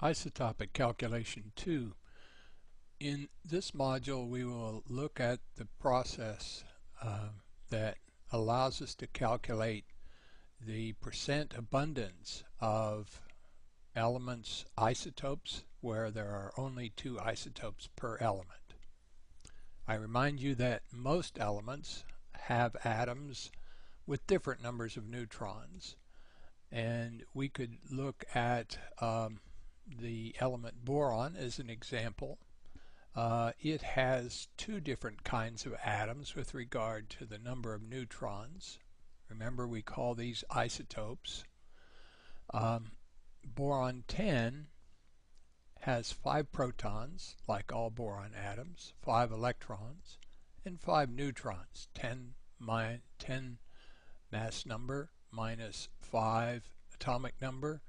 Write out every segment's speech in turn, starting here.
Isotopic Calculation 2. In this module we will look at the process that allows us to calculate the percent abundance of elements isotopes where there are only two isotopes per element. I remind you that most elements have atoms with different numbers of neutrons, and we could look at the element boron as an example. It has two different kinds of atoms with regard to the number of neutrons. Remember, we call these isotopes. Boron 10 has 5 protons, like all boron atoms, 5 electrons, and 5 neutrons. 10 mass number minus 5 atomic number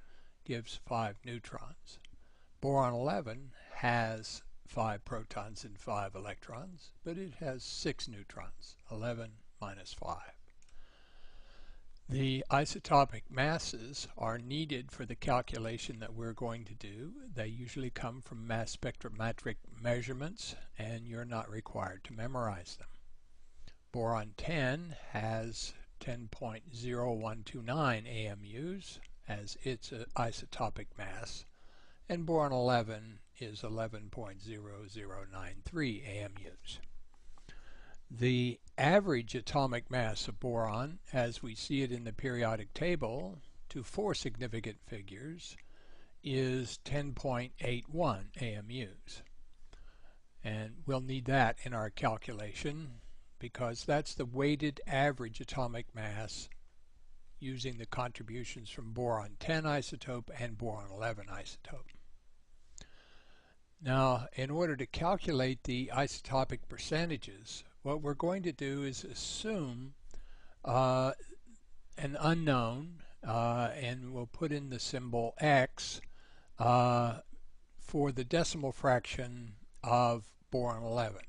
gives 5 neutrons. Boron 11 has 5 protons and 5 electrons, but it has 6 neutrons, 11 minus 5. The isotopic masses are needed for the calculation that we're going to do. They usually come from mass spectrometric measurements, and you're not required to memorize them. Boron 10 has 10.0129 AMUs as its isotopic mass, and boron 11 is 11.0093 AMUs. The average atomic mass of boron, as we see it in the periodic table, to 4 significant figures, is 10.81 AMUs. And we'll need that in our calculation because that's the weighted average atomic mass using the contributions from boron 10 isotope and boron 11 isotope. Now, in order to calculate the isotopic percentages, what we're going to do is assume an unknown, and we'll put in the symbol x for the decimal fraction of boron 11.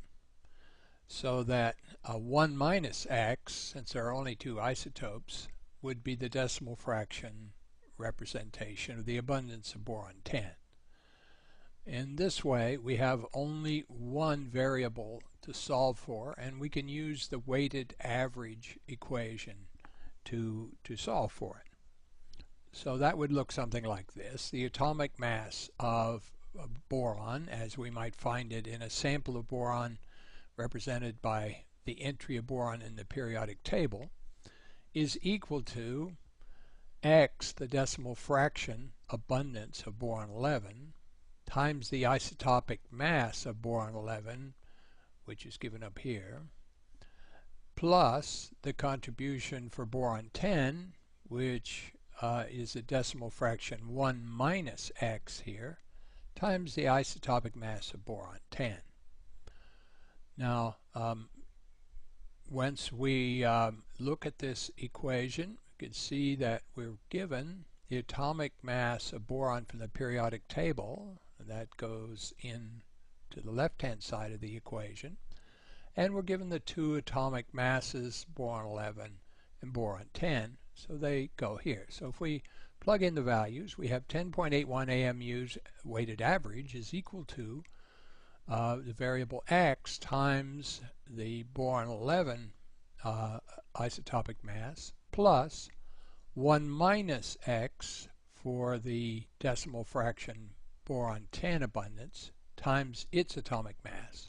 So that 1 minus x, since there are only 2 isotopes, would be the decimal fraction representation of the abundance of boron 10. In this way, we have only one variable to solve for, and we can use the weighted average equation to solve for it. So that would look something like this. The atomic mass of boron, as we might find it in a sample of boron represented by the entry of boron in the periodic table, is equal to x, the decimal fraction abundance of boron 11, times the isotopic mass of boron 11, which is given up here, plus the contribution for boron 10, which is a decimal fraction 1 minus x here, times the isotopic mass of boron 10. Now, once we look at this equation, you can see that we're given the atomic mass of boron from the periodic table, and that goes in to the left-hand side of the equation, and we're given the 2 atomic masses, boron 11 and boron 10, so they go here. So if we plug in the values, we have 10.81 AMUs weighted average is equal to the variable x times the boron 11 isotopic mass plus 1 minus x for the decimal fraction boron 10 abundance times its atomic mass.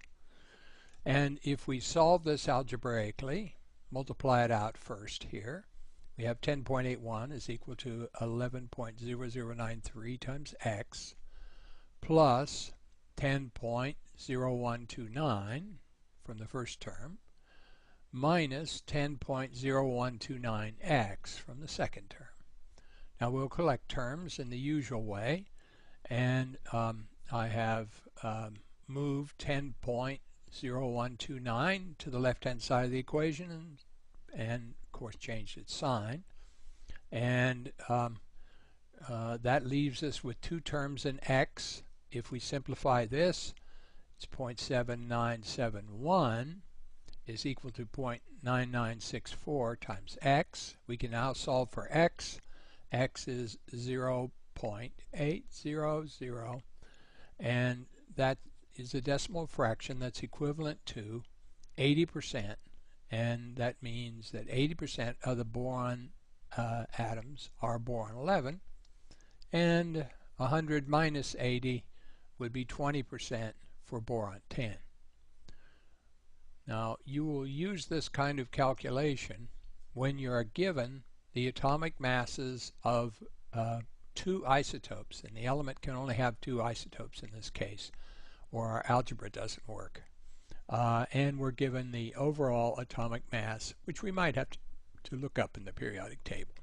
And if we solve this algebraically, multiply it out first here, we have 10.81 is equal to 11.0093 times x plus 10.0129 from the first term minus 10.0129x from the second term. Now we'll collect terms in the usual way, and I have moved 10.0129 to the left-hand side of the equation and of course changed its sign, and that leaves us with 2 terms in x. If we simplify this, it's 0.7971 is equal to 0.9964 times x. We can now solve for x. X is 0.9964 0.800, and that is a decimal fraction that's equivalent to 80%, and that means that 80% of the boron atoms are boron-11, and 100 minus 80 would be 20% for boron-10. Now, you will use this kind of calculation when you are given the atomic masses of two isotopes, and the element can only have two isotopes in this case, or our algebra doesn't work. And we're given the overall atomic mass, which we might have to look up in the periodic table.